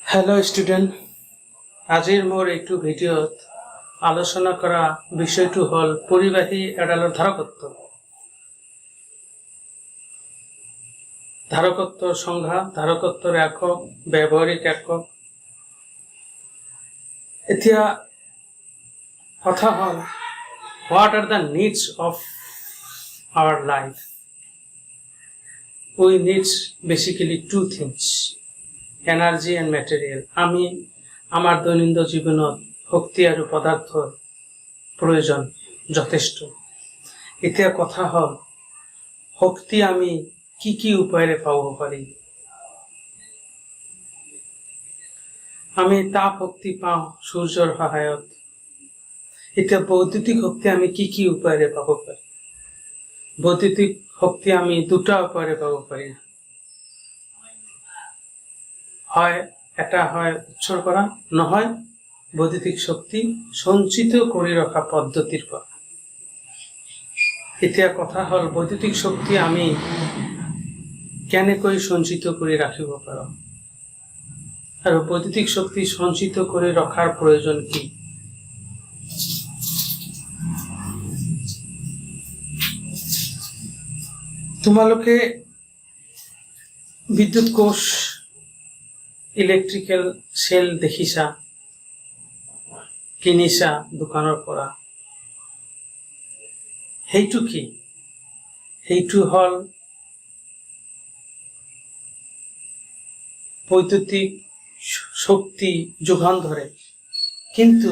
Hello student, আজিৰ মোৰ এইটো ভিডিঅ'ত আলোচনা কৰা বিষয়টো হ'ল পৰিবাহী এডালৰ ধাৰকত্ব। ধাৰকত্বৰ সংজ্ঞা, ধাৰকত্বৰ একক, ব্যৱহাৰিক একক। এতিয়া কথা হ'ল, what are the needs of our life? We needs basically two things, energy and material. আমি আমাৰ দৈনন্দিন জীবনত শক্তি আৰু পদাৰ্থৰ প্ৰয়োজন যথেষ্ট। এতিয়া কথা হ'ল, শক্তি আমি কি কি উপায়েৰে পাব পাৰি? আমি তাপ শক্তি পাওঁ সূৰ্যৰ সহায়ত। এতিয়া বৈদ্যুতিক শক্তি আমি কি কি উপায়েৰে পাব পাৰি? বৈদ্যুতিক শক্তি আমি দুটা উপায়েৰে পাব পাৰি। এটা হয় উৎসৰ পৰা, নহয় বৈদ্যুতিক শক্তি সঞ্চিত কৰি ৰখা পদ্ধতিৰ পৰা। এতিয়া কথা হ'ল, বৈদ্যুতিক শক্তি আমি কেনেকৈ সঞ্চিত কৰি ৰাখিব পাৰোঁ আৰু বৈদ্যুতিক শক্তি সঞ্চিত কৰি ৰখাৰ প্ৰয়োজন কি? তোমালোকে বিদ্যুৎ কোষ, ইলেক্ট্ৰিকেল সেল দেখিছা, কিনিছা দোকানৰ পৰা। সেইটো কি? সেইটো হ'ল বৈদ্যুতিক শক্তি যোগান ধৰে। কিন্তু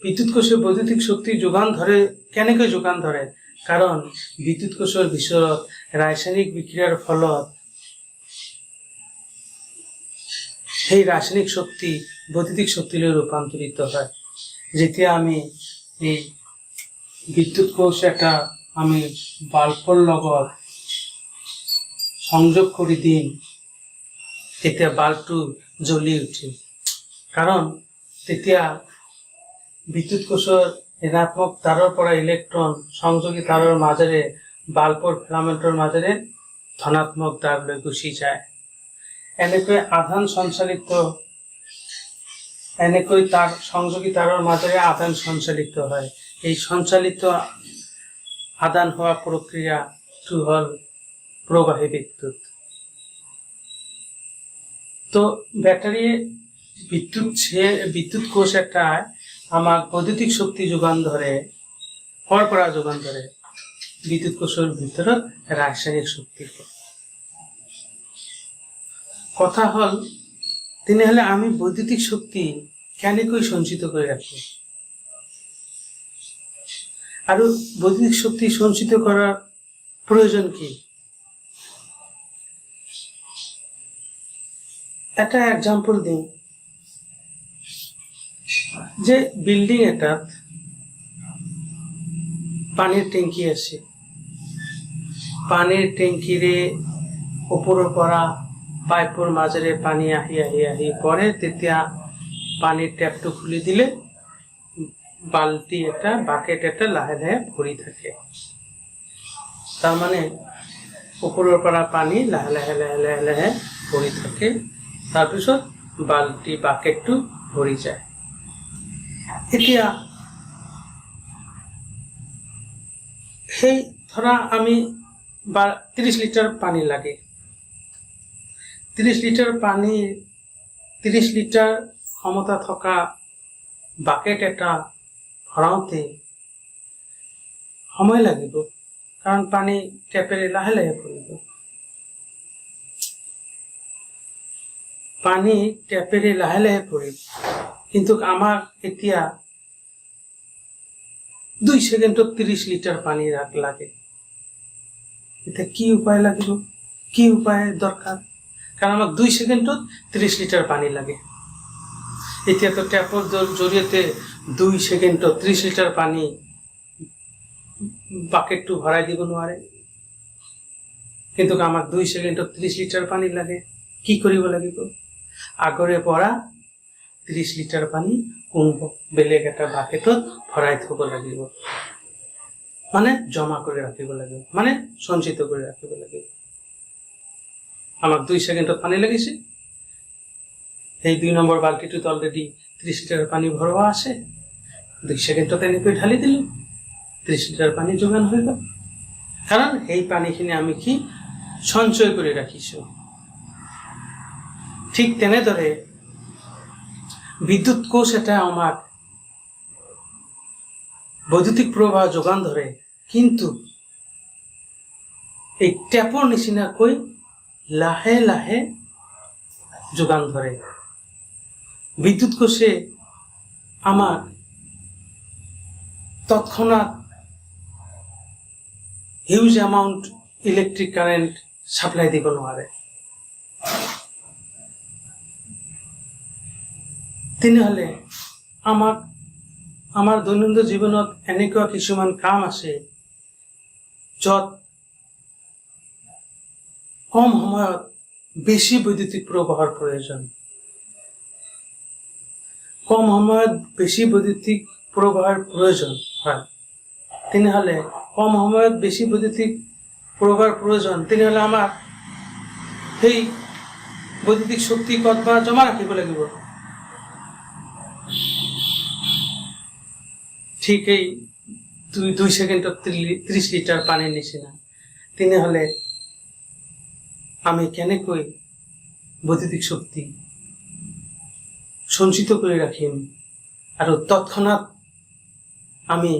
বিদ্যুৎ কোষে বৈদ্যুতিক শক্তি যোগান ধৰে কেনেকৈ যোগান ধৰে? কাৰণ বিদ্যুৎ কোষৰ ভিতৰত ৰাসায়নিক বিক্ৰিয়াৰ ফলত সেই ৰাসায়নিক শক্তি বৈদ্যুতিক শক্তিলৈ ৰূপান্তৰিত হয়। যেতিয়া আমি এই বিদ্যুৎ কোষ এটা আমি বাল্বৰ লগত সংযোগ কৰি দিম, তেতিয়া বাল্বটো জ্বলি উঠিল। কাৰণ তেতিয়া বিদ্যুৎ কোষৰ ঋণাত্মক তাৰৰ পৰা ইলেক্ট্ৰন সংযোগী তাৰৰ মাজেৰে বাল্বৰ ফিলামেণ্টৰ মাজেৰে ধনাত্মক তাৰলৈ গুচি যায়। এনেকৈ তাৰ সংযোগী তাৰৰ মাজেৰে আধান সঞ্চালিত হয়। এই সঞ্চালিত আদান হওয়া প্রক্রিয়াটো হল প্রবাহী বিদ্যুৎ। তো ব্যাটারি বিদ্যুৎ কোষ একটা আমাক বৈদ্যুতিক শক্তি যোগান ধরে, পৰা যোগান ধৰে বিদ্যুৎ কোষেৰ ভিতৰত রাসায়নিক শক্তির। কথা হল, তেনেহলে আমি বৈদ্যুতিক শক্তি কেনেকৈ সঞ্চিত করে রাখি আৰু বৈদ্যুতিক শক্তি সঞ্চিত কৰাৰ প্ৰয়োজন কি? একটা এক্সাম্পল দিই, যে বিল্ডিং এটাত পানীৰ টেংকি আছে। পানীৰ টেংকিৰে ওপৰৰ পৰা পাইপৰ মাজেৰে পানী আহি আহি আহি পৰে। তেতিয়া পানীৰ টেপটো খুলি দিলে বাল্টি এটা, বাকেট এটা লাহে লাহে ভৰি থাকে। তাৰমানে ওপৰৰ পৰা পানী লাহে লাহে লাহে লাহে লাহে ভৰি থাকে। তাৰপিছত বাল্টি বাকেটটো ভৰি যায়। এতিয়া সেই ধৰা আমি 30 লিটাৰ পানী লাগে। 30 লিটাৰ ক্ষমতা থকা বাকেট এটা ভৰাওঁতে সময় লাগিব, কাৰণ পানী টেপেৰে লাহে লাহে ভৰিব। পানী টেপেৰে লাহে লাহে ভৰিব, কিন্তু আমাক এতিয়া 2 সেকেন্ডত 30 লিটাৰ পানী লাগে। এতিয়া কি উপায় লাগিব, কি উপায় দৰকাৰ? কাৰণ আমাক 2 সেকেন্ডত 30 লিটাৰ পানী লাগে। এতিয়াতো টেপৰ জৰিয়তে 2 সেকেন্ডত 30 লিটাৰ পানী বাকেটটো ভৰাই দিব নোৱাৰে। কিন্তু আমাক 2 সেকেন্ডত 30 লিটাৰ পানী লাগে। কি কৰিব লাগিব? আগৰে পৰা 30 লিটাৰ পানী বেলেগ এটা বাকেটত ভৰাই থব লাগিব, মানে জমা কৰি ৰাখিব লাগিব, মানে সঞ্চিত কৰি ৰাখিব লাগিব। আমাক 2 সেকেন্ডত পানী লাগিছে, এই 2 নম্বৰ বাল্টিটোত অলৰেডি 30 লিটাৰ পানী ভৰোৱা আছে। 2 সেকেণ্ডত এনেকৈ ঢালি দিলোঁ, 30 লিটাৰ পানী যোগান হৈ গ'ল। কাৰণ সেই পানীখিনি আমি কি সঞ্চয় কৰি ৰাখিছোঁ। ঠিক তেনেদৰে বিদ্যুৎ কোষ এটা আমাক বৈদ্যুতিক প্ৰবাহ যোগান ধৰে, কিন্তু এই টেপৰ নিচিনাকৈ লাহে লাহে যোগান ধৰে। বিদ্যুৎ কোষে আমাক তৎক্ষণাৎ huge amount electric current supply দিব নোৱাৰে। তেনেহলে আমাৰ দৈনন্দিন জীৱনত এনেকুৱা কিছুমান কাম আছে য'ত কম সময়ত বেছি বৈদ্যুতিক প্ৰবাহৰ প্ৰয়োজন। কম সময়ত বেছি বৈদ্যুতিক প্ৰবাহৰ প্ৰয়োজন হয়। তেনেহলে কম সময়ত বেছি বৈদ্যুতিক প্ৰবাহৰ প্ৰয়োজন, তেনেহলে আমাৰ সেই বৈদ্যুতিক শক্তি ক'তবা জমা ৰাখিব লাগিব। ঠিক এই 2 সেকেণ্ডত 30 লিটাৰ পানীৰ নিচিনা। তেনেহলে আমি কেনেকৈ বৈদ্যুতিক শক্তি সঞ্চিত কৰি ৰাখিম আৰু তৎক্ষণাৎ আমি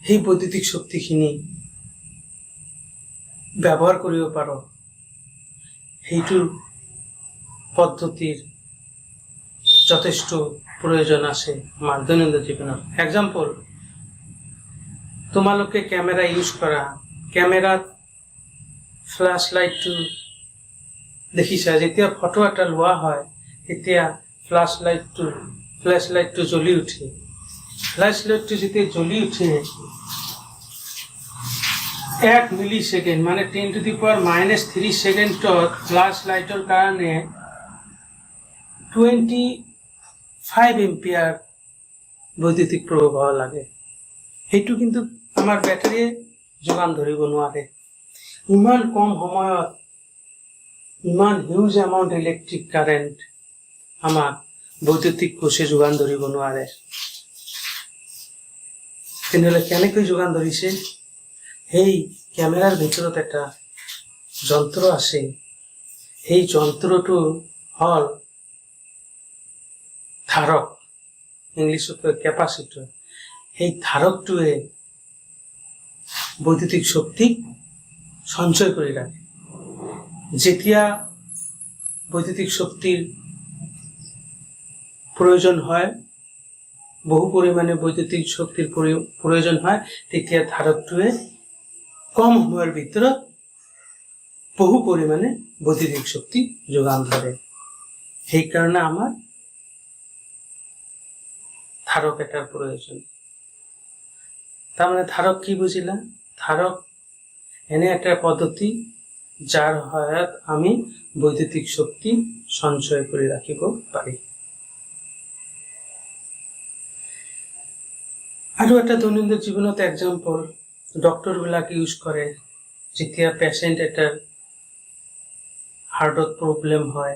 সেই বৈদ্যুতিক শক্তিখিনি ব্যৱহাৰ কৰিব পাৰোঁ, সেইটোৰ পদ্ধতিৰ যথেষ্ট প্ৰয়োজন আছে আমাৰ দৈনন্দিন জীৱনত। এক্সাম্পল, তোমালোকে কেমেৰা ইউজ কৰা, কেমেৰাত ফ্লাছ লাইটটো দেখিছা, যেতিয়া ফটো এটা লোৱা হয় তেতিয়া ফ্লাছ লাইটটো জ্বলি উঠে। ফ্লাছ লাইটটো যেতিয়া জ্বলি উঠে 1 মিলি সেকেন্ড মানে 10⁻³ সেকেন্ডত ফ্লাছ লাইটৰ কাৰণে 25 এম্পিয়াৰ বৈদ্যুতিক প্ৰবাহ লাগে। সেইটো কিন্তু আমাৰ বেটাৰীয়ে যোগান ধৰিব নোৱাৰে। ইমান কম সময়ত ইমান হিউজ এমাউন্ট ইলেক্ট্ৰিক কাৰেণ্ট আমাক বৈদ্যুতিক কোষে যোগান ধৰিব নোৱাৰে। তেনেহলে কেনেকৈ যোগান ধৰিছে? সেই কেমেৰাৰ ভিতৰত এটা যন্ত্ৰ আছে, সেই যন্ত্ৰটো হল ধাৰক, ইংলিছত কয় কেপাচিটৰ। সেই ধাৰকটোৱে বৈদ্যুতিক শক্তি সঞ্চয় কৰি ৰাখে। যেতিয়া বৈদ্যুতিক শক্তিৰ প্ৰয়োজন হয়, বহু পৰিমাণে বৈদ্যুতিক শক্তিৰ প্ৰয়োজন হয়, তেতিয়া ধাৰকটোৱে কম সময়ৰ ভিতৰত বহু পৰিমাণে বৈদ্যুতিক শক্তি যোগান ধৰে। সেইকাৰণে আমাৰ ধাৰক এটাৰ প্ৰয়োজন। তাৰমানে ধাৰক কি বুজিলা? ধাৰক এনে এটা পদ্ধতি যাৰ সহায়ত আমি বৈদ্যুতিক শক্তি সঞ্চয় কৰি ৰাখিব পাৰি। আৰু এটা দৈনন্দিন জীৱনত এক্সাম্পল, ডক্টৰ বিলাক ইউজ কৰে, যেতিয়া পেচেণ্ট এটাৰ হাৰ্টত প্ৰব্লেম হয়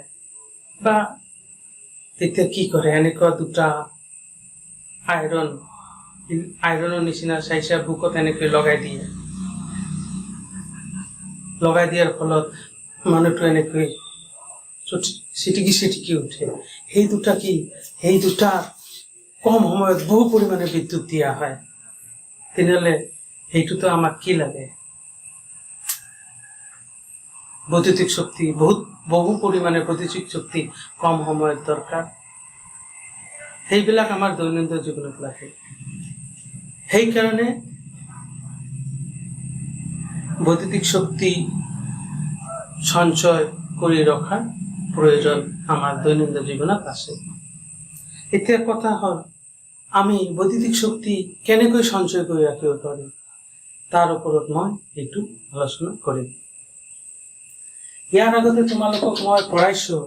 বা তেতিয়া কি কৰে, এনেকুৱা 2টা আইৰণৰ নিচিনা চাইছা বুকত এনেকৈ লগাই দিয়ে। লগাই দিয়াৰ ফলত মানুহটো এনেকৈ চিটিকি উঠে। সেই 2টা কি? সেই 2টা কম সময়ত বহু পৰিমাণে বিদ্যুৎ দিয়া হয়। তেনেহলে সেইটোতো আমাক কি লাগে? বৈদ্যুতিক শক্তি, বহু পৰিমাণে বৈদ্যুতিক শক্তি কম সময়ত দৰকাৰ। সেইবিলাক আমাৰ দৈনন্দিন জীৱনত লাগে। সেইকাৰণে বৈদ্যুতিক শক্তি সঞ্চয় কৰি ৰখাৰ প্ৰয়োজন আমাৰ দৈনন্দিন জীৱনত আছে। এতিয়া কথা হল, আমি বৈদ্যুতিক শক্তি কেনেকৈ সঞ্চয় কৰি ৰাখিব পাৰিম, তাৰ ওপৰত মই এইটো আলোচনা কৰিম। ইয়াৰ আগতে তোমালোকক মই পঢ়াইছো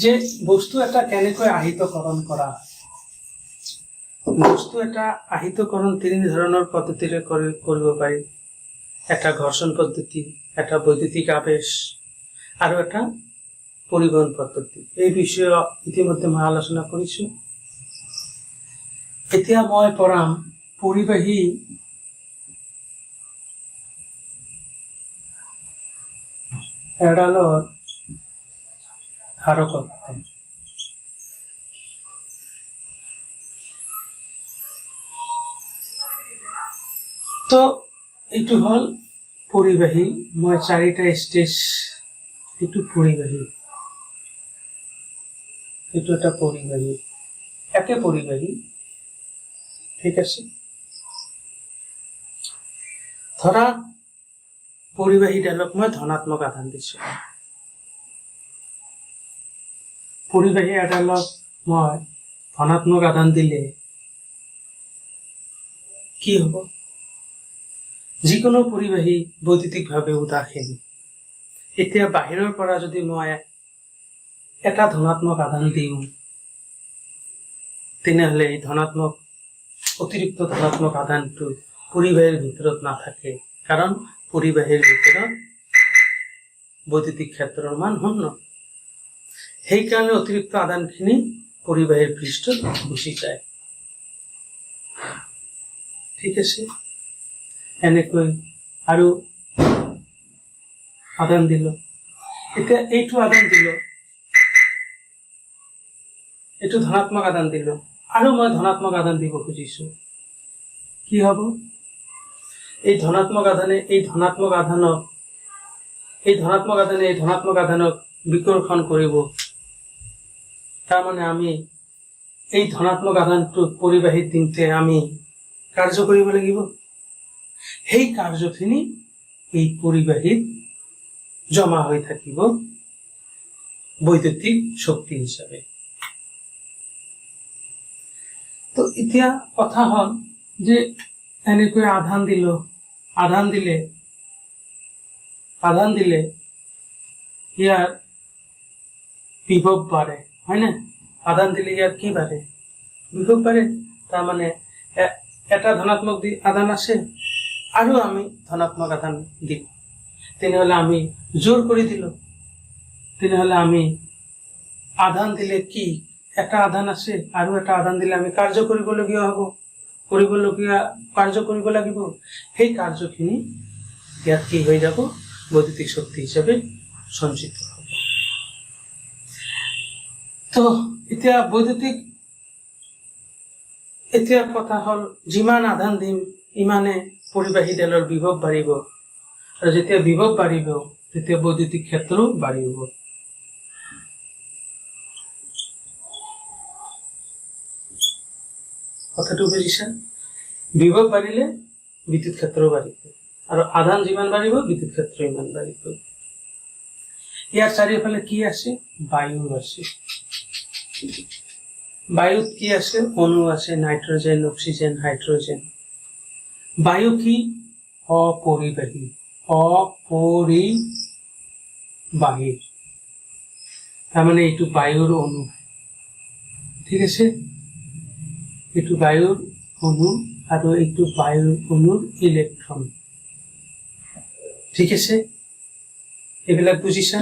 যে বস্তু এটা কেনেকৈ আহিতকৰণ কৰা হয়। বস্তু এটা আহিতকৰণ 3 ধৰণৰ পদ্ধতিৰে কৰিব পাৰি। এটা ঘৰ্ষণ পদ্ধতি, এটা বৈদ্যুতিক আবেশ আৰু এটা পৰিবহন পদ্ধতি এই বিষয়ে ইতিমধ্যে মই আলোচনা কৰিছো। এতিয়া মই পঢ়াম পৰিবাহী এডালৰ ধাৰকত্ব। তো এইটো হল পৰিবাহী। মই 4টা স্টেজ, এইটো পৰিবাহী, এইটো এটা পৰিবাহী, একে পৰিবাহী, ঠিক আছে। ধৰা পৰিবাহীডালক মই ধনাত্মক আধান দিছো। পৰিবাহী এডালক মই ধনাত্মক আধান দিলে কি হব? যিকোনো পৰিবাহী বৈদ্যুতিকভাৱে উদাসীন। এতিয়া বাহিৰৰ পৰা যদি মই এটা ধনাত্মক আধান দিওঁ, তেনেহলে এই অতিৰিক্ত ধনাত্মক আধানটো পৰিবাহীৰ ভিতৰত নাথাকে, কাৰণ পৰিবাহীৰ ভিতৰত বৈদ্যুতিক ক্ষেত্ৰৰ মান 0। সেইকাৰণে অতিৰিক্ত আধানখিনি পৰিবাহীৰ পৃষ্ঠত গুচি যায়, ঠিক আছে। এনেকৈ আৰু আধান দিল। এতিয়া এইটো আধান দিল, এইটো ধনাত্মক আধান দিল, আৰু মই ধনাত্মক আধান দিব খুজিছো। কি হব? এই ধনাত্মক আধানে এই ধনাত্মক আধানক বিকৰ্ষণ কৰিব। তাৰমানে আমি এই ধনাত্মক আধানটো পৰিবাহীত দিওঁতে আমি কাৰ্য কৰিব লাগিব। সেই কাৰ্যখিনি এই পৰিবাহীত জমা হৈ থাকিব বৈদ্যুতিক শক্তি হিচাপে। তো এতিয়া কথা হল যে এনেকৈ আধান দিলে ইয়াৰ বিভৱ বাঢ়ে, হয় না? আধান দিলে ইয়াৰ কি বাঢ়ে? বিভৱ বাঢ়ে। তাৰমানে এটা ধনাত্মক আধান আছে আৰু আমি ধনাত্মক আধান দিম, তেনেহলে আমি জোৰ কৰি দিলো। তেনেহলে আমি আধান দিলে কি, এটা আধান আছে আৰু এটা আধান দিলে আমি কাৰ্য কৰিব লাগিব। সেই কাৰ্যখিনি ইয়াত কি হৈ যাব? বৈদ্যুতিক শক্তি হিসাবে সঞ্চিত হ'ব। তো এতিয়া কথা হল, যিমান আধান দিম ইমানে পৰিবাহীডালৰ বিভৱ বাঢ়িব, আৰু যেতিয়া বিভৱ বাঢ়িব তেতিয়া বৈদ্যুতিক ক্ষেত্ৰও বাঢ়িব। কথাটো বুজিছা? বিভৱ বাঢ়িলে বিদ্যুৎ ক্ষেত্ৰ বাঢ়িব, আৰু আধান যিমান বাঢ়িব বিদ্যুৎ ক্ষেত্ৰ ইমান বাঢ়িব। ইয়াৰ চাৰিওফালে কি আছে? বায়ু আছে। বায়ুত কি আছে? অণু আছে, নাইট্ৰজেন, অক্সিজেন, হাইড্ৰজেন। বায়ু কি? অপৰিবাহী। তাৰমানে এইটো বায়ুৰ অণু, ঠিক আছে। এইটো বায়ুৰ অণু আৰু এইটো বায়ুৰ অণুৰ ইলেক্ট্ৰন, ঠিক আছে। এইবিলাক বুজিছা?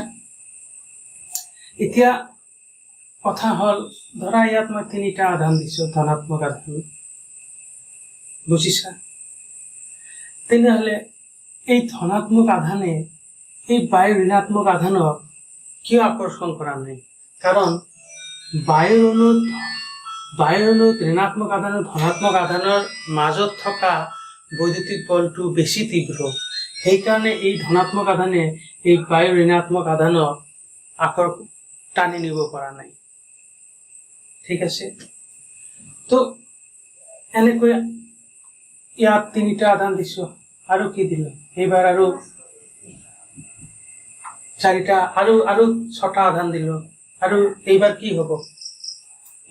এতিয়া কথা হল, ধৰা ইয়াত মই 3টা আধান দিছো, ধনাত্মক আধান, বুজিছা? তেনেহলে এই ধনাত্মক আধানে এই বায়ুৰ ঋণাত্মক আধানক কিয় আকৰ্ষণ কৰা নাই? কাৰণ বায়ুৰ অণুত ঋণাত্মক আধান আৰু ধনাত্মক আধানৰ মাজত থকা বৈদ্যুতিক বলটো বেছি তীব্ৰ। সেইকাৰণে এই ধনাত্মক আধানে এই বায়ুৰ ঋণাত্মক আধানক টানি নিব পৰা নাই, ঠিক আছে। তো এনেকৈ ইয়াত 3টা আধান দিছো, আৰু কি দিলো? এইবাৰ আৰু 4টা, আৰু 6টা আধান দিলো, আৰু এইবাৰ কি হব?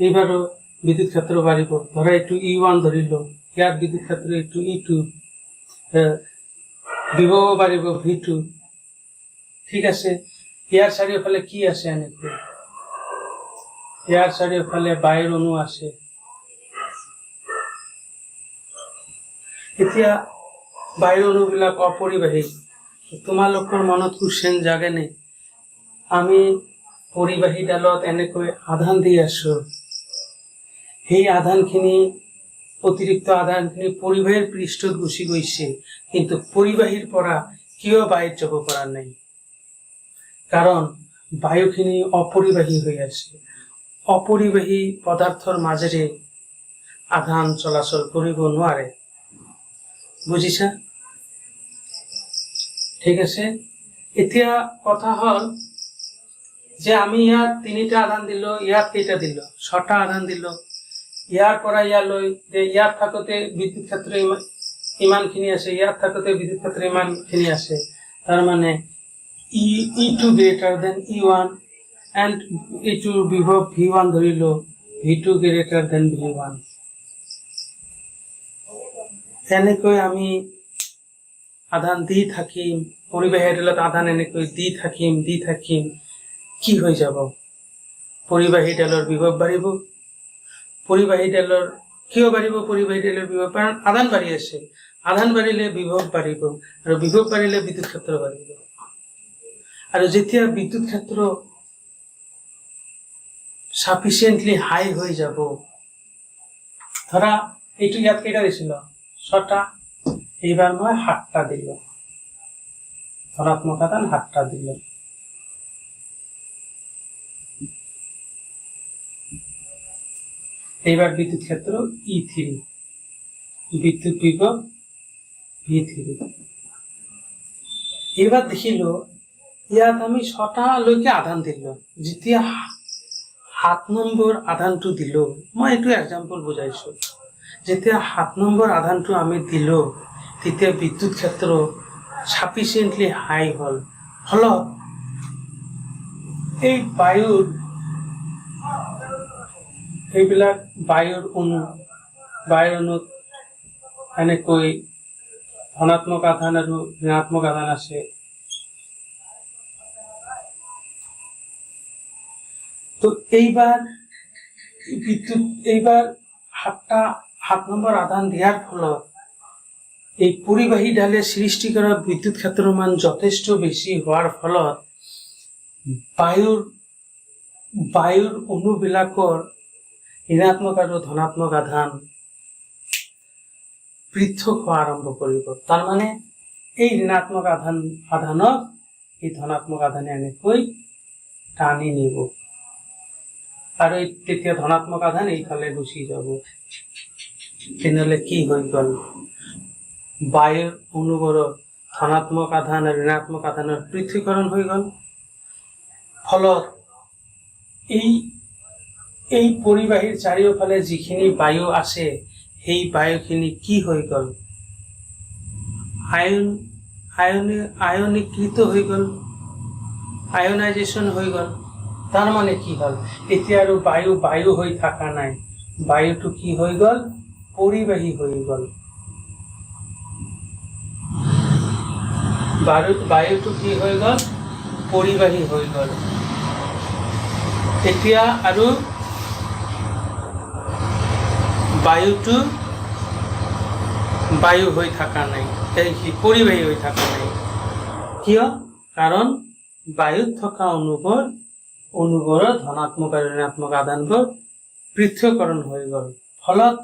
এইবাৰো বিদ্যুৎ ক্ষেত্ৰ বাঢ়িব। ধৰা এইটো E1 ধৰিলো, ইয়াত বিদ্যুৎ ক্ষেত্ৰ এইটো E2, বিভৱ বাঢ়িব V2, ঠিক আছে। ইয়াৰ চাৰিওফালে কি আছে? এনেকৈ ইয়াৰ চাৰিওফালে বায়ুৰ অণু আছে। এতিয়া বায়ুৰ অণুবিলাক অপৰিবাহী। তোমালোকৰ মনত কোৱেশ্চন জাগেনে? আমি পৰিবাহীডালত এনেকৈ আধান দি আছো, সেই আধানখিনি অতিৰিক্ত আধানখিনি পৰিবাহীৰ পৃষ্ঠত গুচি গৈছে, কিন্তু পৰিবাহীৰ পৰা কিয় বায়ুত যাব পৰা নাই? কাৰণ বায়ুখিনি অপৰিবাহী হৈ আছে। অপৰিবাহী পদাৰ্থৰ মাজেৰে আধান চলাচল কৰিব নোৱাৰে। বুজিছা? ঠিক আছে। এতিয়া কথা হল যে আমি ইয়াত 3টা আধান দিলো, ইয়াত কেইটা দিলো? 6টা আধান দিলো। ইয়াৰ পৰা ইয়ালৈ যে ইয়াত থাকোতে বিদ্যুৎ ক্ষেত্ৰ ইমানখিনি আছে, ইয়াত থাকোতে বিদ্যুৎ ক্ষেত্ৰ ইমানখিনি আছে। তাৰ মানে E2 greater than E1 and এইটোৰ বিভৱ V1 ধৰিলো, V2 greater than V1। এনেকৈ আমি আধান দি থাকিম, পৰিবাহীডালত আধান এনেকৈ দি থাকিম, কি হৈ যাব? পৰিবাহীডালৰ বিভৱ বাঢ়িব। পৰিবাহীডালৰ কিয় বাঢ়িব? পৰিবাহীডালৰ বিভৱ, কাৰণ আধান বাঢ়ি আছে। আধান বাঢ়িলে বিভৱ বাঢ়িব, আৰু বিভৱ বাঢ়িলে বিদ্যুৎ ক্ষেত্ৰ বাঢ়িব। আৰু যেতিয়া বিদ্যুৎ ক্ষেত্ৰ সাফিচিয়েন্টলি হাই হৈ যাব, ধৰা এইটো ইয়াত কেইটা দিছিল? 6টা। এইবাৰ মই 7টা দিলো, ধনাত্মক আধান 7টা দিলো। এইবার বিদ্যুৎ ক্ষেত্র E3, বিদ্যুৎ বিভব V3। এবার দেখিল ইয়াত আমি 6টা লৈকে আধান দিলো। যেতিয়া 7 নম্বৰ আধানটো দিলো, মই এইটো এক্সাম্পল বুজাইছো, যেতিয়া 7 নম্বৰ আধানটো আমি দিলো, তেতিয়া বিদ্যুৎ ক্ষেত্ৰ সাফিচিয়েন্টলি হাই হল। ফলত এই বায়ুৰ এইবিলাক বায়ুৰ অণুত এনেকৈ ধনাত্মক আধান আৰু ঋণাত্মক আধান আছে। তো এইবাৰ 7 নম্বৰ আধান দিয়াৰ ফলত এই পৰিবাহী ডালে সৃষ্টি কৰা বিদ্যুৎ ক্ষেত্ৰৰ মান যথেষ্ট বেছি হোৱাৰ ফলত বায়ুৰ অণুবিলাকৰ ঋণাত্মক আৰু ধনাত্মক আধান পৃথক হোৱা আৰম্ভ কৰিব। তাৰ মানে এই ঋণাত্মক আধানক এই ধনাত্মক আধানে এনেকৈ টানি নিব, আৰু তেতিয়া ধনাত্মক আধান এইফালে গুচি যাব। তেনেহলে কি হৈ গল? বায়ুৰ অণুবোৰৰ ধনাত্মক আধান আৰু ঋণাত্মক আধানৰ পৃথকীকৰণ হৈ গল। ফলত এই পৰিবাহীৰ চাৰিওফালে যিখিনি বায়ু আছে, সেই বায়ুখিনি কি হৈ গল? আয়নীকৃত হৈ গল, আয়নাইজেশ্যন হৈ গল। তাৰ মানে কি হল? এতিয়া আৰু বায়ু হৈ থকা নাই, বায়ুটো কি হৈ গল? পৰিবাহী হৈ গল। বায়ুটো কি হৈ গল? পৰিবাহী হৈ গল। এতিয়া আৰু বায়ুটো বায়ু হৈ থকা নাই, পৰিবাহী হৈ থকা নাই। কিয়? কাৰণ বায়ুত থকা অণুবোৰৰ ধনাত্মক আৰু ঋণাত্মক আধানবোৰ পৃথকীকৰণ হৈ গল। ফলত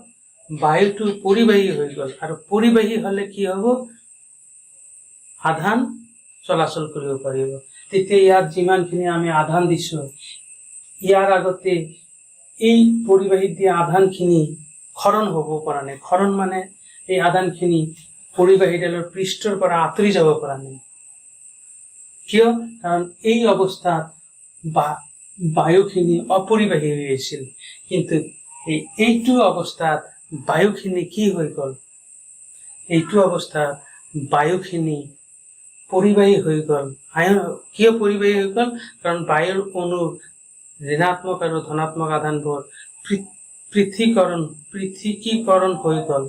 বায়ুটো পৰিবাহী হৈ গল, আৰু পৰিবাহী হলে কি হব? আধান চলাচল কৰিব পাৰিব। তেতিয়া ইয়াত যিমানখিনি আমি আধান দিছো, ইয়াৰ আগতে এই পৰিবাহীত দিয়া আধানখিনি ক্ষৰণ হ'ব পৰা নাই। ক্ষৰণ মানে এই আধানখিনি পৰিবাহীডালৰ পৃষ্ঠৰ পৰা আঁতৰি যাব পৰা নাই। কিয়? কাৰণ এই অৱস্থাত বায়ুখিনি অপৰিবাহী হৈ আছিল, কিন্তু এইটো অৱস্থাত বায়ুখিনি কি হৈ গল? এইটো অৱস্থাত বায়ুখিনি পৰিবাহী হৈ গল। কিয় পৰিবাহী হৈ গল? কাৰণ বায়ুৰ অণুৰ ঋণাত্মক আৰু ধনাত্মক আধানবোৰ পৃথকীকৰণ হৈ গল।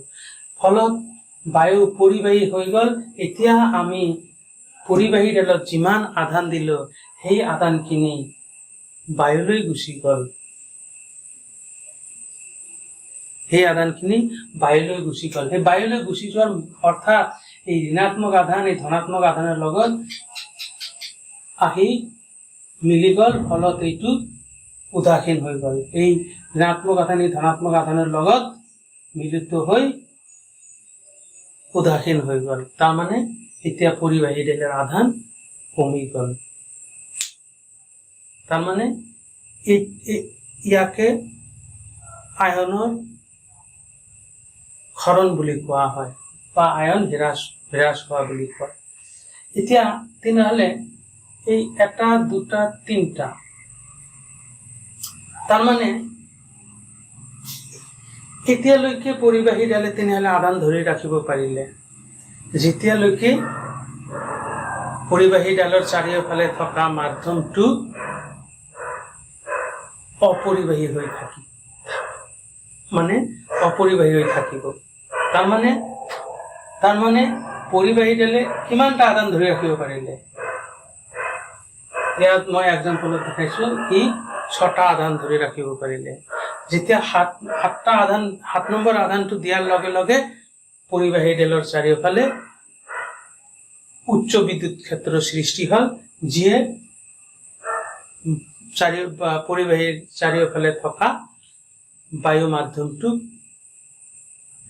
ফলত বায়ু পৰিবাহী হৈ গল। এতিয়া আমি পৰিবাহীডালত যিমান আধান দিলো, সেই আধানখিনি বায়ুলৈ গুচি গল। সেই বায়ুলৈ গুচি যোৱাৰ অৰ্থাৎ এই ঋণাত্মক আধান এই ধনাত্মক আধানৰ লগত আহি মিলি গ'ল, ফলত এইটো উদাসীন হৈ গ'ল। এই ঋণাত্মক আধান ধনাত্মক আধানৰ লগত মিলিত হৈ উদাসীন হৈ গ'ল। তাৰমানে এতিয়া পৰিবাহী ডেলৰ আধান কমি গ'ল। তাৰমানে ইয়াকে আয়নৰ ক্ষৰণ বুলি কোৱা হয় বা আয়ন হ্ৰাস হোৱা বুলি কয়। এতিয়া তেনেহ'লে এই এটা দুটা তিনিটা, তাৰমানে এতিয়ালৈকে পৰিবাহীডালে তেনেহ'লে আধান ধৰি ৰাখিব পাৰিলে, যেতিয়ালৈকে পৰিবাহীডালৰ চাৰিওফালে থকা মাধ্যমটো অপৰিবাহী হৈ থাকিব, অপৰিবাহী হৈ থাকিব। তাৰমানে পৰিবাহীডালে কিমানটা আধান ধৰি ৰাখিব পাৰিলে? ইয়াত মই এক্সাম্পলত দেখাইছো, ই 6টা আধান ধৰি ৰাখিব পাৰিলে। যেতিয়া 7 নম্বৰ আধানটো দিয়াৰ লগে লগে পৰিবাহীডালৰ চাৰিওফালে উচ্চ বিদ্যুৎ ক্ষেত্ৰৰ সৃষ্টি হ'ল, যিয়ে পৰিবাহীৰ চাৰিওফালে থকা বায়ু মাধ্যমটো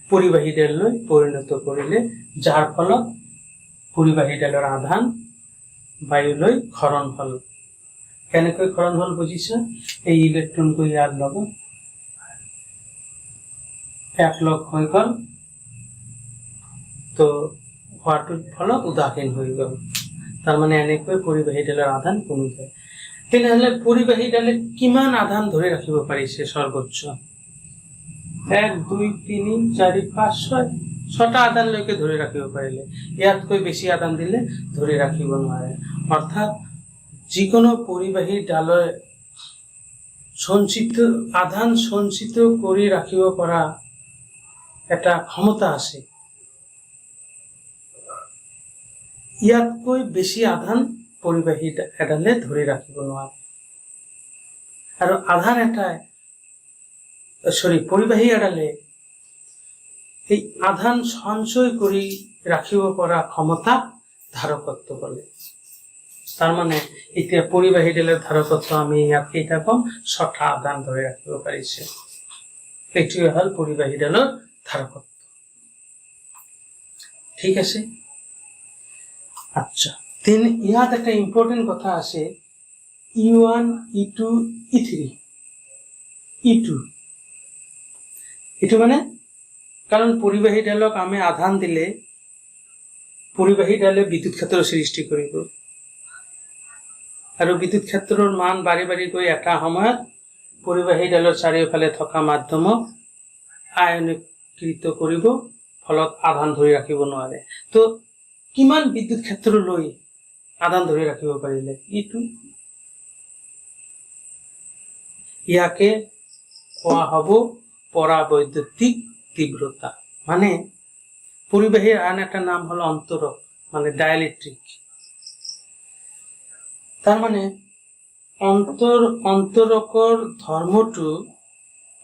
পৰিবাহীডাললৈ পৰিণত কৰিলে, যাৰ ফলত পৰিবাহীডালৰ আধান বায়ুলৈ ক্ষৰণ হ'ল। কেনেকৈ ক্ষৰণ হ'ল বুজিছা? এই ইলেক্ট্ৰনটো ইয়াৰ লগত একলগ হৈ গ'ল, তো হোৱাটোৰ ফলত উদাসীন হৈ গ'ল। তাৰমানে এনেকৈ পৰিবাহীডালৰ আধান কমি যায়। তেনেহ'লে পৰিবাহীডালে কিমান আধান ধৰি ৰাখিব পাৰিছে? সৰ্বোচ্চ 1 2 3 4 5 6টা আধানলৈকে ধৰি ৰাখিব পাৰিলে। ইয়াতকৈ বেছি আধান দিলে ধৰি ৰাখিব নোৱাৰে। অৰ্থাৎ যিকোনো পৰিবাহী ডালৰ আধান সঞ্চিত কৰি ৰাখিব পৰা এটা ক্ষমতা আছে। ইয়াতকৈ বেছি আধান পৰিবাহী এডালে ধৰি ৰাখিব নোৱাৰে। আৰু পৰিবাহী এডালে এই আধান সঞ্চয় কৰি ৰাখিব পৰা ক্ষমতা ধাৰকত্ব বলে। তাৰমানে এতিয়া পৰিবাহীডালৰ ধাৰকত্ব আমি ইয়াত কেইটা কম? 6টা আধান ধৰি ৰাখিব পাৰিছে। এইটোৱে হ'ল পৰিবাহীডালৰ ধাৰকত্ব। ঠিক আছে? আচ্ছা, ইয়াত একটা ইম্পৰ্টেন্ট কথা আছে, E1, E2, E3, E2। এইটো মানে, কাৰণ পৰিবাহীডালক আমি আধান দিলে পৰিবাহীডালে বিদ্যুৎ ক্ষেত্ৰৰ সৃষ্টি কৰিব, আৰু বিদ্যুৎ ক্ষেত্ৰৰ মান বাঢ়ি বাঢ়ি গৈ এটা সময়ত পৰিবাহীডালৰ চাৰিওফালে থকা মাধ্যমক আয়নীকৃত কৰিব, ফলত আধান ধৰি ৰাখিব নোৱাৰে। তো কিমান বিদ্যুৎ ক্ষেত্ৰলৈ আধান ধৰি ৰাখিব পাৰিলে? E2। ইয়াকে কোৱা হ'ব পৰাবৈদ্যুতিক তীব্ৰতা। মানে পৰিবাহীৰ আন এটা নাম হল অন্তৰক, মানে ডাইলেকট্ৰিক। তাৰ মানে অন্তৰকৰ ধৰ্মটো,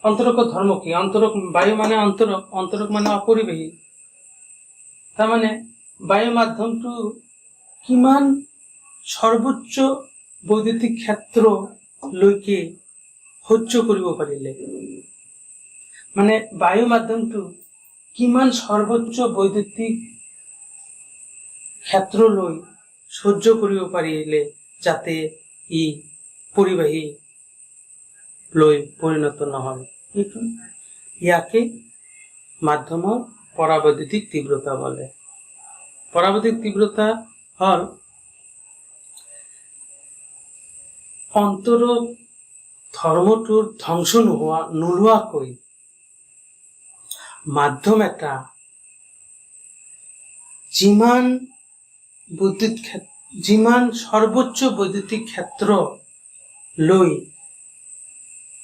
অন্তৰকৰ ধৰ্ম কি? অন্তৰক বায়ু মানে অন্তৰক মানে অপৰিবাহী। তাৰ মানে বায়ু মাধ্যমটো কিমান সৰ্বোচ্চ বৈদ্যুতিক ক্ষেত্ৰ লৈকে সহ্য কৰিব পাৰিলে, মানে বায়ু মাধ্যমটো কিমান সৰ্বোচ্চ বৈদ্যুতিক ক্ষেত্ৰলৈ সহ্য কৰিব পাৰিলে যাতে ই পৰিবাহী লৈ পৰিণত নহয়। ইয়াকে মাধ্যমৰ পৰাবৈদ্যুতিক তীব্ৰতা বলে। পৰাবৈদ্যুতিক তীব্ৰতা হল অন্তৰক ধৰ্মটোৰ ধ্বংস নোহোৱাকৈ মাধ্যম এটা যিমান সৰ্বোচ্চ বৈদ্যুতিক ক্ষেত্ৰ লৈ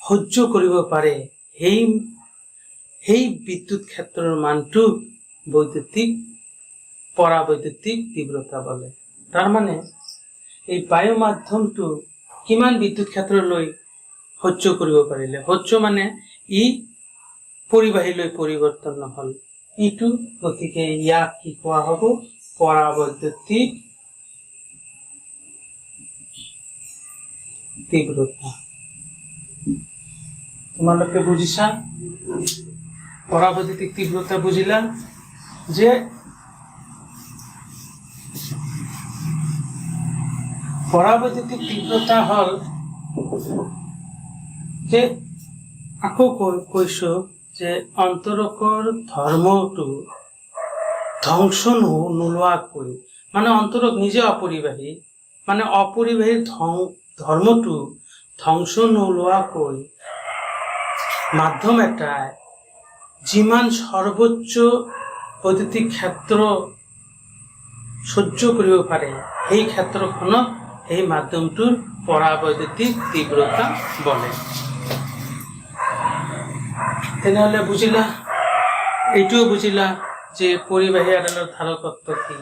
সহ্য কৰিব পাৰে, সেই বিদ্যুৎ ক্ষেত্ৰৰ মানটোক পৰাবৈদ্যুতিক তীব্ৰতা বলে। তাৰ মানে এই বায়ু মাধ্যমটো কিমান বিদ্যুৎ ক্ষেত্ৰলৈ সহ্য কৰিব পাৰিলে, সহ্য মানে ই পৰিবাহীলৈ পৰিৱৰ্তন নহল, ইটো। গতিকে ইয়াক কি কোৱা হ'ব? পৰাবৈদ্যুতিক তীব্ৰতা। তোমালোকে বুজিছা? পৰাবৈদ্যুতিক তীব্ৰতা বুজিলা যে পৰাবৈদ্যুতিক তীব্ৰতা হল যে আকৌ কৈছো যে অন্তৰকৰ ধৰ্মটো ধ্বংস নোলোৱাকৈ, মানে অন্তৰক নিজে অপৰিবাহী, মানে অপৰিবাহী ধৰ্মটো ধ্বংস নোলোৱাকৈ মাধ্যম এটাই যিমান সৰ্বোচ্চ বৈদ্যুতিক ক্ষেত্ৰ সহ্য কৰিব পাৰে, সেই ক্ষেত্ৰখনক এই মাধ্যমটোৰ পৰাবৈদ্যুতিক তীব্ৰতা বলে। তেনেহলে বুজিলা, এইটোও বুজিলা যে পৰিবাহী আদালৰ ধাৰকত্ব কি।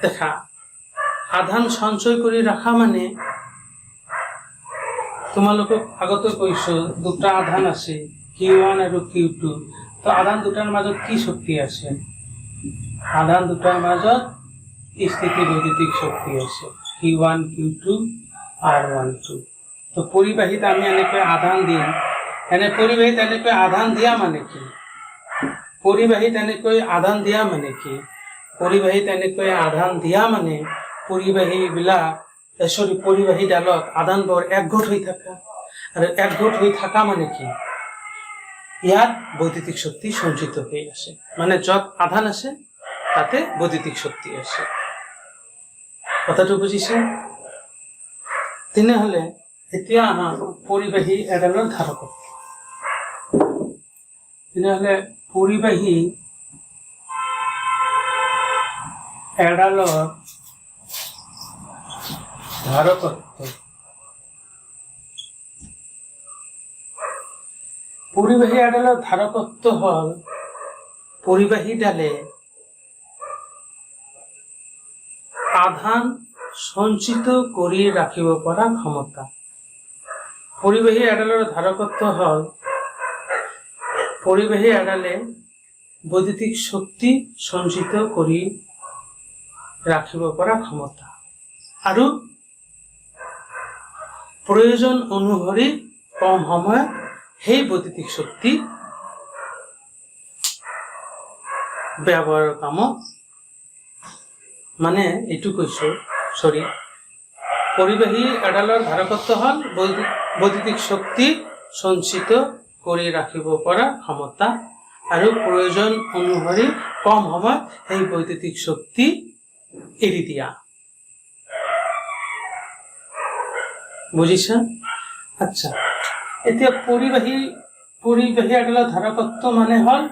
দেখা, আধান সঞ্চয় কৰি ৰখা মানে, তোমালোকক আগতে কৈছো দুটা আধান আছে, Q1 আৰু Q2। তো আধান দুটাৰ মাজত কি শক্তি আছে? আধান দুটাৰ মাজত স্থিতি বৈদ্যুতিক শক্তি আছে, Q1 Q2 R12। তো পৰিবাহীত আমি এনেকৈ আধান দিম, পৰিবাহীত এনেকৈ আধান দিয়া মানে কি? পৰিবাহীত এনেকৈ আধান দিয়া মানে কি? পৰিবাহীত এনেকৈ আধান দিয়া মানে পৰিবাহীডালত আধানবোৰ একগোট হৈ থকা, আৰু একগোট হৈ থকা মানে কি? ইয়াত বৈদ্যুতিক শক্তি সঞ্চিত হৈ আছে, মানে যত আধান আছে তাতে বৈদ্যুতিক শক্তি আছে। কথাটো বুজিছে? তেনেহলে এতিয়া আমাৰ পৰিবাহী এডালৰ ধাৰকত্ব। তেনেহলে পৰিবাহী এডালৰ ধাৰকত্ব, পৰিবাহী এডালৰ ধাৰকত্ব হল পৰিবাহীডালে আধান সঞ্চিত কৰি ৰাখিব পৰা ক্ষমতা। পৰিবাহী এডালৰ ধাৰকত্ব হল পৰিবাহী এডালে বৈদ্যুতিক শক্তি সঞ্চিত কৰি ৰাখিব পৰা ক্ষমতা, আৰু প্ৰয়োজন অনুসৰি কম সময়ত সেই বৈদ্যুতিক শক্তি ব্যৱহাৰৰ কামত, মানে এইটো কৈছো, পৰিবাহী এডালৰ ধাৰকত্ব হল বৈদ্যুতিক শক্তি সঞ্চিত কৰি ৰাখিব পৰা ক্ষমতা, আৰু প্ৰয়োজন অনুসৰি কম সময়ত সেই বৈদ্যুতিক শক্তি এৰি দিয়া। বুজিছা? আচ্ছা, এতিয়া পৰিবাহী এডালৰ ধাৰকত্ব মানে হল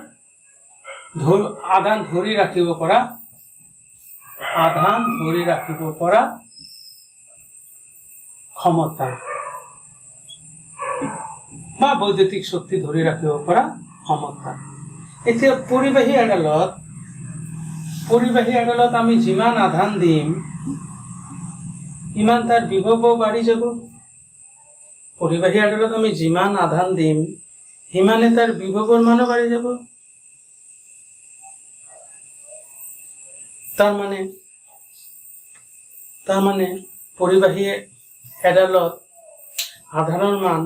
আধান ধৰি ৰাখিব পৰা ক্ষমতা, বা বৈদ্যুতিক শক্তি ধৰি ৰাখিব পৰা ক্ষমতা। এতিয়া পৰিবাহী এডালত আমি যিমান আধান দিম ইমান তাৰ বিভৱ বাঢ়ি যাব। পৰিবাহী এডালত আমি যিমান আধান দিম সিমানে তাৰ বিভৱৰ মানো বাঢ়ি যাব। তাৰমানে পৰিবাহী এডালত আধানৰ মান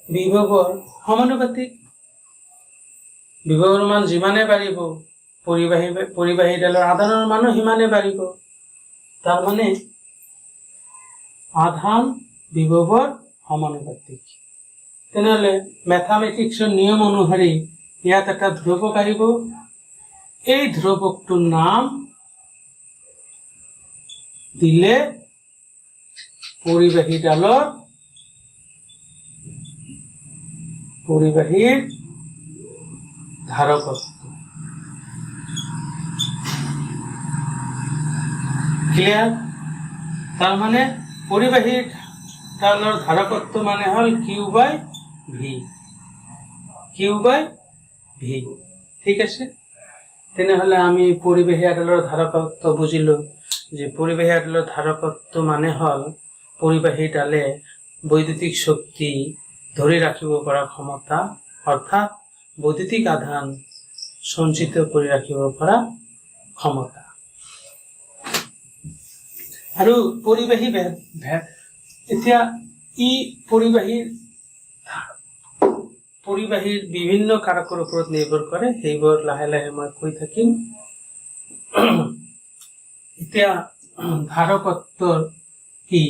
বিভৱৰ সমানুপাতিক। বিভৱৰ মান যিমানে বাঢ়িব পৰিবাহীডালৰ আধানৰ মানো সিমানে বাঢ়িব। তাৰমানে আধান বিভৱৰ সমানুপাতিক। তেনেহলে মেথামেটিক্সৰ নিয়ম অনুসৰি ইয়াত এটা ধ্ৰুৱক আহিব। এই ধ্ৰুৱকটোৰ নাম দিলে পৰিবাহীৰ ধাৰকত্ব। ক্লিয়াৰ? তাৰমানে পৰিবাহীৰ ধাৰকত্ব মানে হল Q/V। ঠিক আছে? তেনেহলে আমি পৰিবাহী আদালৰ ধাৰকত্ব বুজিলো যে পৰিবাহী আদালৰ ধাৰকত্ব মানে হল পৰিবাহীডালে বৈদ্যুতিক শক্তি ধৰি ৰাখিব পৰা ক্ষমতা, অৰ্থাৎ বৈদ্যুতিক আধান সঞ্চিত কৰি ৰাখিব পৰা ক্ষমতা। আৰু পৰিবাহী এতিয়া ই পৰিবাহীৰ বিভিন্ন কাৰকৰ ওপৰত নিৰ্ভৰ কৰে, সেইবোৰ লাহে লাহে মই কৈ থাকিম। এতিয়া ধাৰকত্বৰ কি?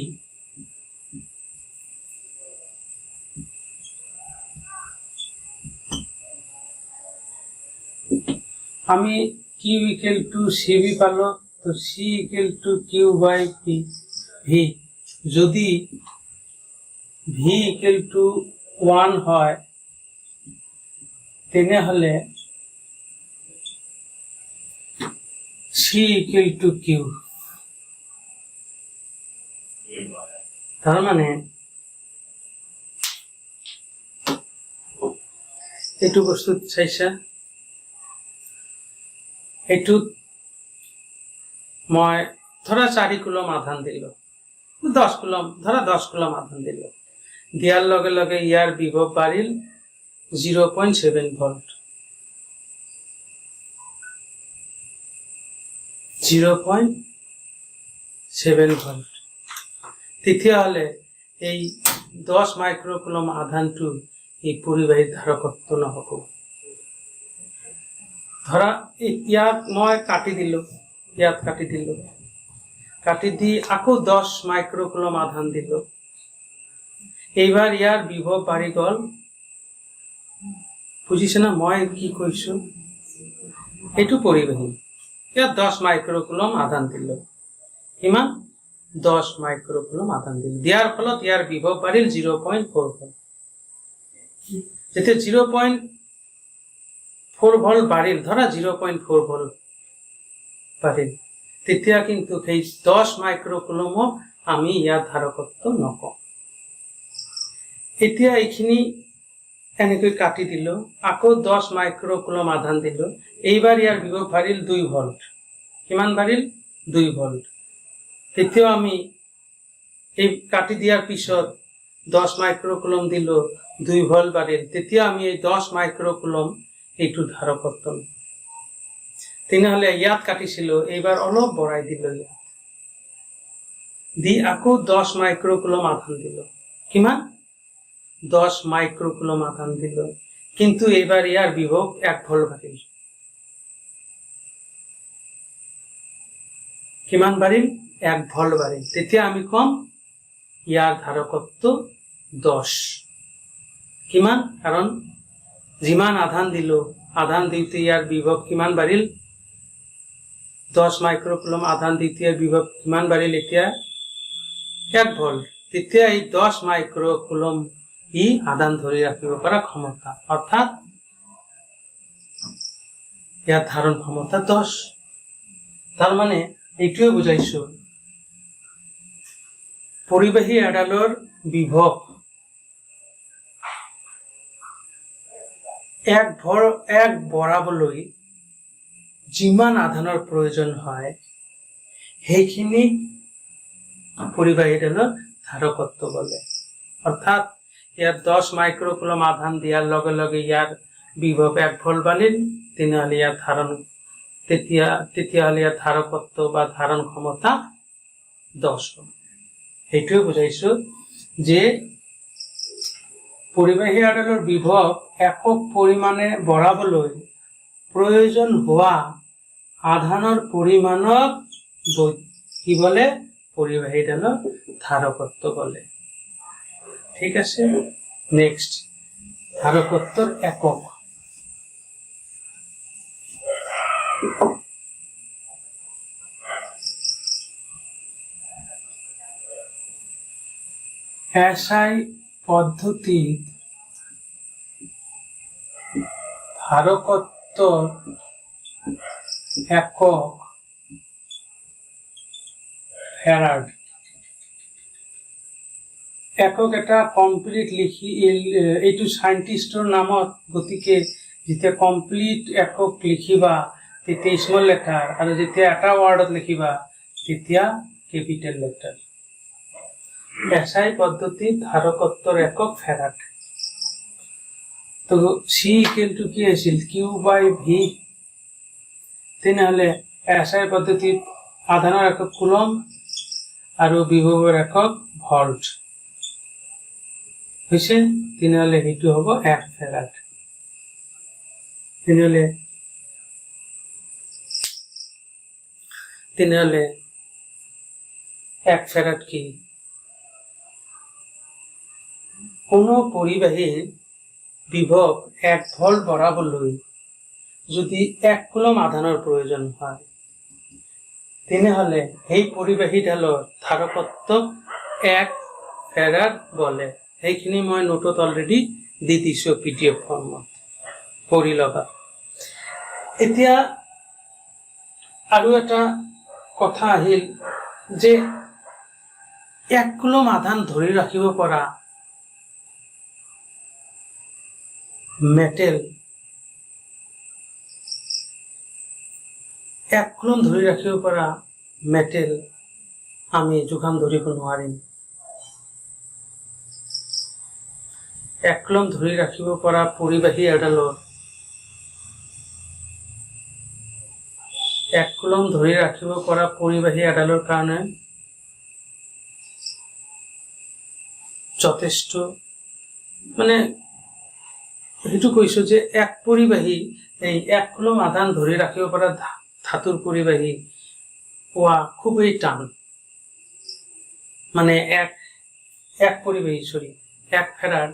আমি Q ইকুয়াল টু CB পালো, তো C equal to Q by P V। যদি V ইকুয়াল টু 1 হয় তেনেহলে C ইকুয়াল টু Q। তার মানে এইটো বস্তু চাইছা, এইটোত মই ধৰা 4 কুলম আধান দিলো, 10 কুলম ধৰা 10 কুলম আধান দিলো, দিয়াৰ লগে লগে ইয়াৰ বিভৱ বাঢ়িল 0.7 ভোল্ট। 0.7 ভোল্ট। তেতিয়াহলে এই 10 মাইক্রোকুলম আধানটো এই পৰিবাহীৰ ধাৰকত্ব নহব। ধৰা ইয়াত মই কাটি দিলো, কাটি দি আকৌ 10 মাইক্ৰোকুলম আধান দিলো, এইবাৰ ইয়াৰ বিভৱ বাঢ়ি গল, বুজিছে না মই কি কৈছো? এইটো পৰিবাহী, ইয়াত 10 মাইক্ৰোকুলম আধান দিলো, কিমান? 10 মাইক্ৰোকুলম আধান দিলো, দিয়াৰ ফলত ইয়াৰ বিভৱ বাঢ়িল 0.4 ভোল্ট। যেতিয়া 0.4 ভোল্ট বাঢ়িল, ধৰা 0.4 ভোল্ট বাঢ়িল, তেতিয়া কিন্তু সেই 10 মাইক্ৰোকুলমক আমি ইয়াৰ ধাৰকত্ব নকওঁ। এতিয়া এইখিনি এনেকৈ কাটি দিলো, আকৌ 10 মাইক্ৰোকুলম আধান দিলো, এইবাৰ ইয়াৰ বিভৱ বাঢ়িল 2 ভোল্ট। কিমান বাঢ়িল? 2 ভোল্ট। তেতিয়াও আমি এই কাটি দিয়াৰ পিছত 10 মাইক্রোকুলম দিলো, 2 ভোল্ট বাঢ়িল, তেতিয়া আমি এই 10 মাইক্রোকুলম এইটো ধাৰকত্ব। তেনেহলে ইয়াত কাটিছিলো, এইবাৰ অলপ বঢ়াই দিলো, ইয়াত দি আকৌ 10 মাইক্ৰোকুলম আধান দিলো, কিমান? 10 মাইক্ৰোকুলম আধান দিলো, কিন্তু এইবাৰ ইয়াৰ বিভৱ 1 ভোল্ট বাঢ়িল। কিমান বাঢ়িল? 1 ভোল্ট বাঢ়িল। তেতিয়া আমি কম ইয়াৰ ধাৰকত্ব 10। কিমান? কাৰণ যিমান আধান দিলো, আধান দিতে ইয়াৰ বিভৱ কিমান বাঢ়িল? 10 মাইক্ৰোকুলম আধান দিতে ইয়াৰ বিভৱ কিমান বাঢ়িল? এতিয়া 1 ভোল্ট। তেতিয়া এই 10 মাইক্ৰোকুলম ই আধান ধৰি ৰাখিব পৰা ক্ষমতা, অৰ্থাৎ ইয়াৰ ধাৰণ ক্ষমতা 10। তাৰ মানে এইটোৱে বুজাইছো, পৰিবাহী এডালৰ বিভৱ 1 বঢ়াবলৈ যিমান আধানৰ প্ৰয়োজন হয়, সেইখিনি পৰিবাহী এডালৰ ধাৰকত্ব বোলে। অৰ্থাৎ ইয়াত 10 মাইক্ৰোকুলম আধান দিয়াৰ লগে লগে ইয়াৰ বিভৱ 1 ভোল্ট বাঢ়িল, তেনেহলে ইয়াৰ ধাৰকত্ব বা ধাৰণ ক্ষমতা 10 হ'ল। সেইটোৱে বুজাইছো যে পৰিবাহী এডালৰ বিভৱ একক পৰিমাণে বঢ়াবলৈ প্ৰয়োজন হোৱা আধানৰ পৰিমাণক কি বলে? পৰিবাহী এডালৰ ধাৰকত্ব বলে। ঠিক আছে, নেক্সট ধাৰকত্বৰ একক। SI পদ্ধতিত ধাৰকত্বৰ একক ফ্যাৰাড। একক এটা কমপ্লিট লিখি এইটো সাইন্টিষ্টৰ নামত, গতিকে যেতিয়া কমপ্লিট একক লিখিবা তেতিয়া স্মল লেটাৰ, আৰু যেতিয়া এটা ৱাৰ্ডত লিখিবা তেতিয়া কেপিটেল লেটাৰ। SI পদ্ধতিত ধাৰকত্বৰ একক ফ্যারাড। তো C ইকুয়াল টু কি আছিল? Q বাই V। তেনেহলে SI পদ্ধতিত আধানৰ একক কুলম আৰু বিভৱৰ একক ভোল্ট। হৈছে তেনেহ'লে সেইটো হ'ব 1 ফেৰাড। তেনেহ'লে 1 ফেৰাড কি? কোনো পৰিবাহীৰ বিভৱ 1 ভোল্ট বঢ়াবলৈ যদি 1 কুলম আধানৰ প্ৰয়োজন হয় তেনেহ'লে সেই পৰিবাহীডালৰ ধাৰকত্বক 1 ফেৰাড বোলে। সেইখিনি মই নোটত অলৰেডি দি দিছোঁ PDF ফৰ্মত, পঢ়ি ল'বা। এতিয়া আৰু এটা কথা আহিল যে 1 কুলম আধান ধৰি ৰাখিব পৰা মেটেল 1 কুলম ধৰি ৰাখিব পৰা মেটেল আমি যোগান ধৰিব নোৱাৰিম। 1 কুলম ধৰি ৰাখিব পৰা পৰিবাহী এডালৰ 1 কুলম ধৰি ৰাখিব পৰা পৰিবাহী এডালৰ কাৰণে যথেষ্ট মানে সেইটো কৈছো যে 1 পৰিবাহী এই 1 কুলম আধান ধৰি ৰাখিব পৰা ধাতুৰ পৰিবাহী পোৱা খুবেই টান। মানে 1 ফেৰাড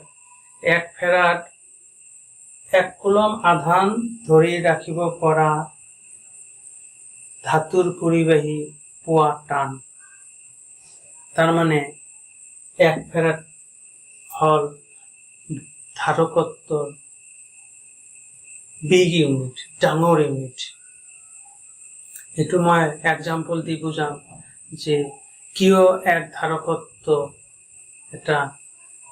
1 কুলম আধান ধৰি ৰাখিব পৰা ধাতুৰ পৰিবাহী পোৱা টান। তাৰ মানে 1 ফেৰাড হল ধাৰকত্বৰ বিগ ইউনিট, ডাঙৰ ইউনিট। এইটো মই এক্সাম্পল দি বুজাম যে কিয় 1 ধাৰকত্ব এটা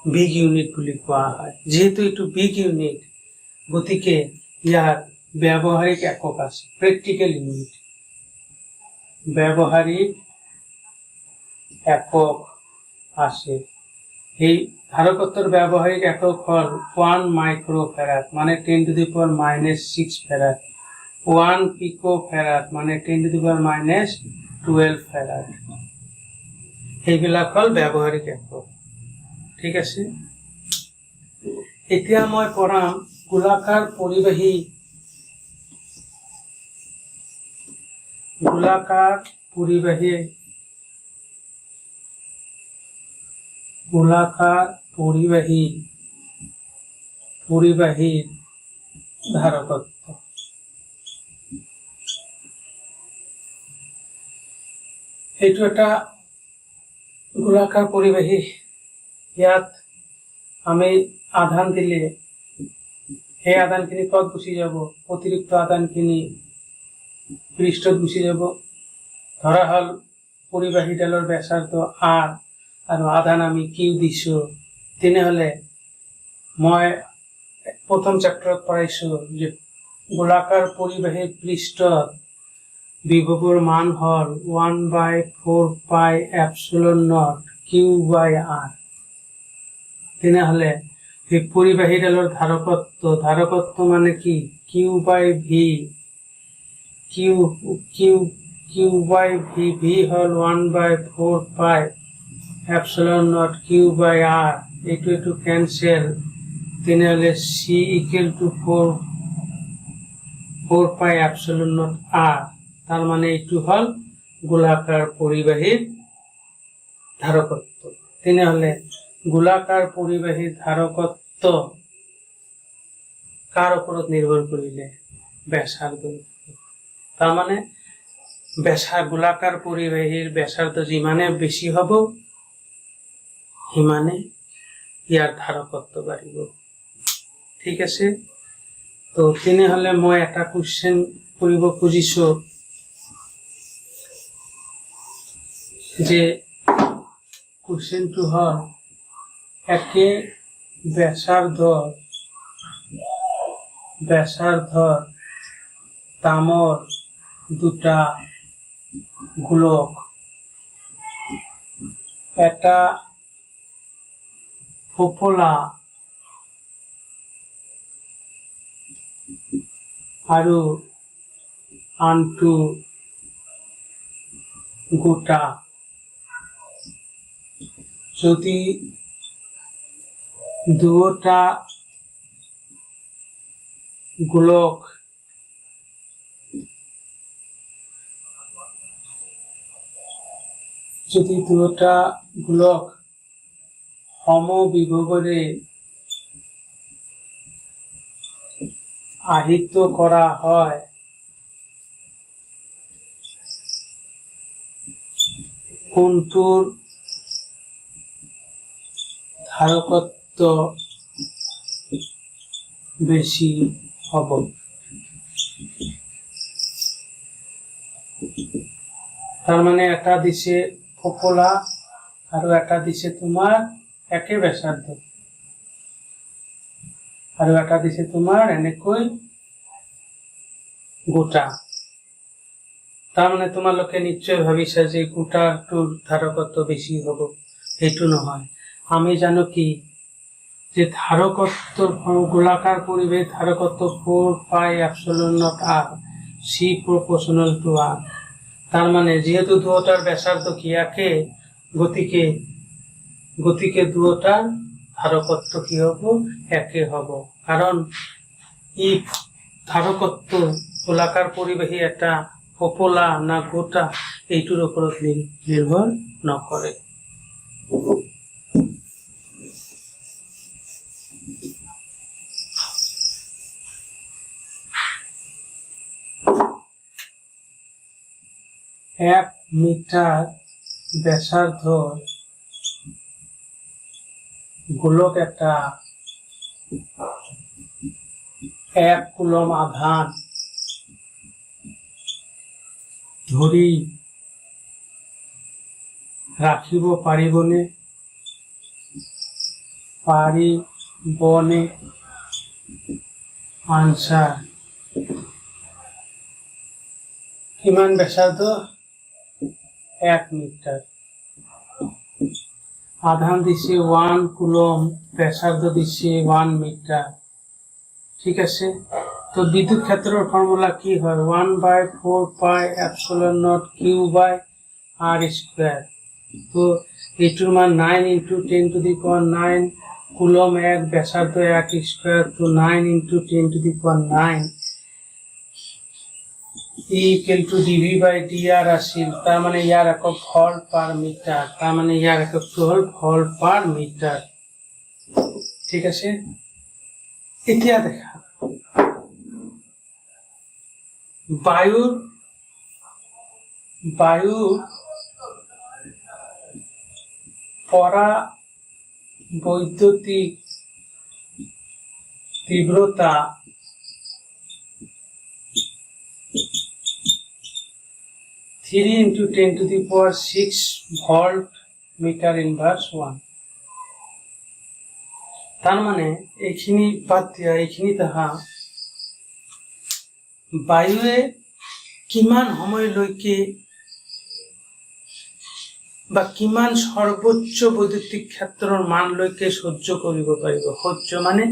বিগ ইউনিট বুলি কোৱা হয়। যেহেতু এইটো বিগ ইউনিট গতিকে ইয়াৰ ব্যৱহাৰিক একক আছে, প্ৰেক্টিকেল ইউনিট। ব্যৱহাৰিক একক আছে। এই ধারকত্বর ব্যবহারিক একক হল 1 মাইক্রোফ্যারাড মানে 10⁻⁻6 ফ্যারাড, 1 পিকোফ্যারাড মানে 10⁻12 ফ্যারাড। এইবিলাক হল ব্যবহারিক একক। ঠিক আছে, এতিয়া মই পঢ়াম গোলাকাৰ পৰিবাহী ধাৰকত্ব। এইটো এটা গোলাকাৰ পৰিবাহী। ইয়াত আমি আধান দিলে সেই আধানখিনি ক'ত গুচি যাব, অতিৰিক্ত আধানখিনি পৃষ্ঠত গুচি যাব। ধৰা হল পৰিবাহীডালৰ ব্যাসাৰ্ধ R আৰু আধান আমি Q দিছো, তেনেহলে মই প্ৰথম চেপ্টাৰত পঢ়াইছো যে গোলাকাৰ পৰিবাহীৰ পৃষ্ঠত বিভৱৰ মান হল 1/4πε0 Q/R। তেনেহলে এই পৰিবাহীডালৰ ধাৰকত্ব মানে কি, Q/V। Q/V হল 1/4πε0 Q/R। এইটো ক্যান্সেল, তেনেহলে C = 4πε0R। তার মানে এইটো হল গোলাকাৰ পৰিবাহীৰ ধাৰকত্ব। তেনেহলে গোলাকাৰ পৰিবাহীৰ ধাৰকত্ব কাৰ ওপৰত নিৰ্ভৰ কৰিলে, ব্যাসাৰ্ধৰ। তাৰ মানে গোলাকাৰ পৰিবাহীৰ ব্যাসাৰ্ধ যিমানে বেছি হ'ব সিমানে ইয়াৰ ধাৰকত্ব বাঢ়িব। ঠিক আছে, তো তেনেহলে মই এটা কোৱেশ্চন কৰিব খুজিছো যে কোৱেশ্চনটো হল একে ব্যাসাৰ্ধৰ তামৰ দুটা গোলক, এটা ফোপলা আৰু আনটো গোটা, যদি দুটা গোলক যদি দুটা গোলক সমবিভবেৰে আহিত কৰা হয় কোনটোৰ ধাৰকত্ব বেছি হ'ব? তাৰ মানে এটা দিছে ফোপলা আৰু এটা দিছে তোমাৰ একে ব্যাসাৰ্ধ আৰু এটা দিছে তোমাৰ এনেকৈ গোটা। তাৰমানে তোমালোকে নিশ্চয় ভাবিছা যে গোটাটোৰ ধাৰকত্ব বেছি হ'ব। সেইটো নহয়, আমি জানো কি যে ধারকত্ব গোলাকার পরিবেশ ধারকত্ব 4πε0r c proportional to r। তার মানে যেহেতু দুটার ব্যাসার্ধ কি একে, গতিকে দুটার ধারকত্ব কি হব? একে হব। কারণ এই ধারকত্ব গোলাকার পরিবেশে একটা ফোপলা না গোটা এইটোর ওপৰত নিৰ্ভৰ নকৰে। এক মিটাৰ ব্যাসাৰ্ধৰ গোলক একটা 1 কুলম আধান ধৰি ৰাখিব পাৰিবনে? আনসার কিমান ব্যাসার্ধ? 1 মিটার। আধান দিছে 1 কুলম, ব্যাসার্ধ দিছে 1 মিটার। ঠিক আছে, তো বিদ্যুৎ ক্ষেত্রের ফর্মুলা কি হয়? 1/4πε0 q/r²। তো এইটোর মান 9 × 10⁹ কুলম 1, ব্যাসার্ধ 1 স্কয়ার, তো 9 × 10⁹ dV/dr আসিল। তার মানে ইয়ার একক ভোল্ট পার মিটার, তার মানে ইয়ার একক হল ভোল্ট পার মিটার। ঠিক আছে, এতিয়া দেখা বায়ুর পরাবৈদ্যুতিক তীব্রতা (3 × 10⁶ ভোল্ট মিটার ইনভার্স 1। তার মানে এইখিনি বাদ দিয়া এইখিনি তাহা বায়ুৱে কিমান সময়লৈকে বা কিমান সৰ্বোচ্চ বৈদ্যুতিক ক্ষেত্ৰৰ মানলৈকে সহ্য কৰিব পাৰিব। সহ্য মানে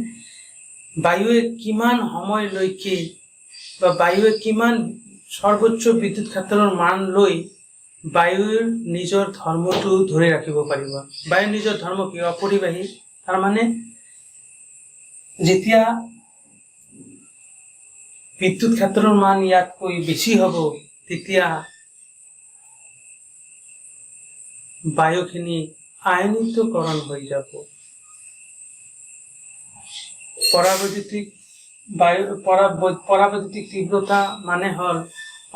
বায়ুৱে কিমান সময়লৈকে বা বায়ুৱে কিমান সৰ্বোচ্চ বিদ্যুৎ ক্ষেত্ৰৰ মান লৈ বায়ুৰ নিজৰ ধৰ্মটো ধৰি ৰাখিব পাৰিব। বায়ুৰ নিজৰ ধৰ্ম কি? অপৰিবাহী। তাৰ মানে যেতিয়া বিদ্যুৎ ক্ষেত্ৰৰ মান ইয়াতকৈ বেছি হ'ব তেতিয়া বায়ুখিনি আয়নিতকৰণ হৈ যাব। পৰাবৈদ্যুতিক তীব্ৰতা মানে হল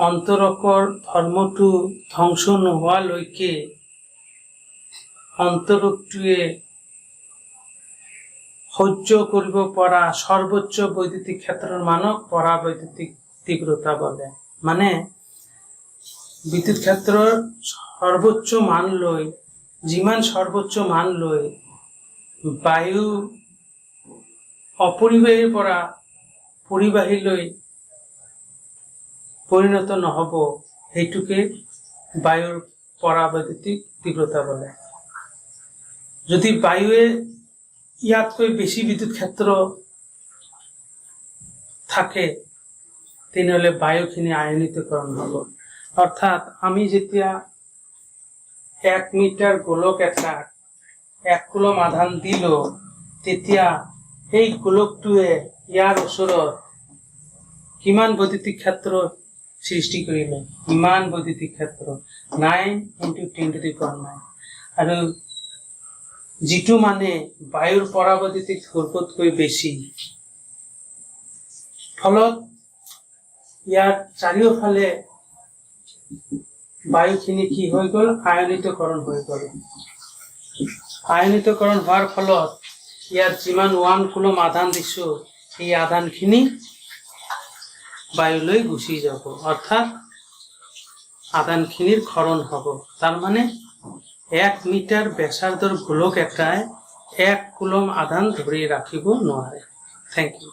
অন্তৰকৰ ধৰ্মটো ধ্বংস নোহোৱালৈকে অন্তৰকটোৱে সহ্য কৰিব পৰা সৰ্বোচ্চ বৈদ্যুতিক ক্ষেত্ৰৰ মানক পৰাবৈদ্যুতিক তীব্ৰতা বলে। মানে বিদ্যুৎ ক্ষেত্ৰৰ সৰ্বোচ্চ মান লৈ যিমান সৰ্বোচ্চ মান লৈ বায়ু অপৰিবাহীৰ পৰা পৰিবাহীলৈ পৰিণত নহব, সেইটোকে বায়ুৰ পৰাবৈদ্যুতিক তীব্ৰতা বলে। যদি বায়ুৱে ইয়াতকৈ বেছি বিদ্যুৎ ক্ষেত্ৰ থাকে তেনেহলে বায়ুখিনি আয়নিতকৰণ হ'ব। অৰ্থাৎ আমি যেতিয়া 1 মিটাৰ গোলক এটা 1 কুলম আধান দিলো তেতিয়া এই গোলকটোৱে ইয়াৰ ওচৰত কিমান বৈদ্যুতিক ক্ষেত্ৰ সৃষ্টি কৰিলে? ইমান বৈদ্যুতিক ক্ষেত্ৰ 9 × 10⁹ আৰু যিটো মানে বায়ুৰ পৰাবৈদ্যুতিক ধ্ৰুৱতকৈ বেছি। ফলত ইয়াৰ চাৰিওফালে বায়ুখিনি কি হৈ গ'ল? আয়নিতকৰণ হৈ গ'ল। আয়নিতকৰণ হোৱাৰ ফলত ইয়াত যিমান 1 কুলম আধান দিছো, এই আধানখিনি বায়ুলৈ গুচি যাব, অৰ্থাৎ আধানখিনিৰ ক্ষৰণ হ'ব। তাৰমানে 1 মিটাৰ ব্যাসাৰ্ধৰ গোলক এটাই 1 কুলম আধান ধৰি ৰাখিব নোৱাৰে। Thank U.